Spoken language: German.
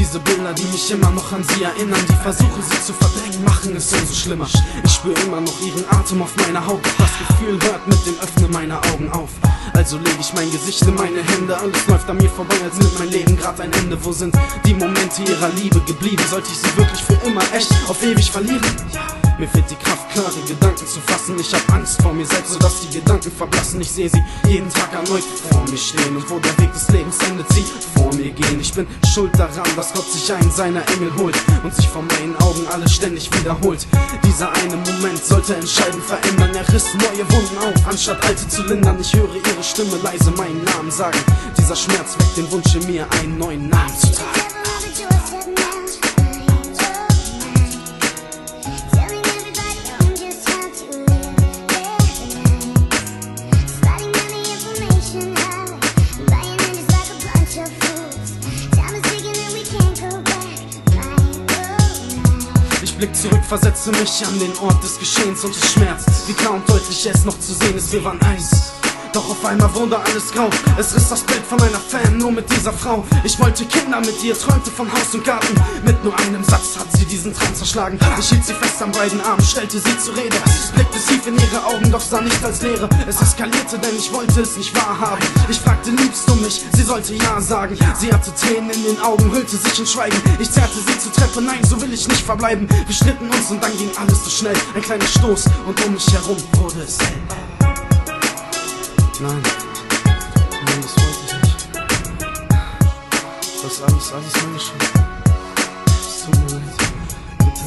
diese Bilder, die mich immer noch an sie erinnern. Die Versuche, sie zu verdrängen, machen es umso schlimmer. Ich spüre immer noch ihren Atem auf meiner Haut. Das Gefühl hört mit dem Öffnen meiner Augen auf. Also lege ich mein Gesicht in meine Hände. Alles läuft an mir vorbei, als nimmt mein Leben grad ein Ende. Wo sind die Momente ihrer Liebe geblieben? Sollte ich sie wirklich für immer echt auf ewig verlieren? Mir fehlt die Kraft, klare Gedanken zu fassen. Ich hab Angst vor mir selbst, sodass die Gedanken verblassen. Ich sehe sie jeden Tag erneut vor mir stehen. Und wo der Weg des Lebens endet, sie vor mir gehen. Ich bin schuld daran, dass Gott sich einen seiner Engel holt und sich vor meinen Augen alles ständig wiederholt. Dieser eine Moment sollte entscheidend verändern. Er riss neue Wunden auf, anstatt alte zu lindern. Ich höre ihre Stimme leise meinen Namen sagen. Dieser Schmerz weckt den Wunsch in mir, einen neuen Namen zu tragen. Ich blick zurück, versetze mich an den Ort des Geschehens und es schmerzt, wie kaum deutlich es noch zu sehen ist, wir waren eins. Doch auf einmal wurde alles grau. Es riss das Bild von einer Fan, nur mit dieser Frau. Ich wollte Kinder mit ihr, träumte von Haus und Garten. Mit nur einem Satz hat sie diesen Traum zerschlagen. Ich hielt sie fest an beiden Armen, stellte sie zur Rede. Ich blickte tief in ihre Augen, doch sah nicht als Leere. Es eskalierte, denn ich wollte es nicht wahrhaben. Ich fragte, liebst du mich? Sie sollte ja sagen. Sie hatte Tränen in den Augen, hüllte sich in Schweigen. Ich zerrte sie zur Treppe, nein, so will ich nicht verbleiben. Wir stritten uns und dann ging alles so schnell. Ein kleiner Stoß und um mich herum wurde es hell. Nein, das wollte ich nicht. Das ist alles meine Schuld. Es tut mir leid. Bitte.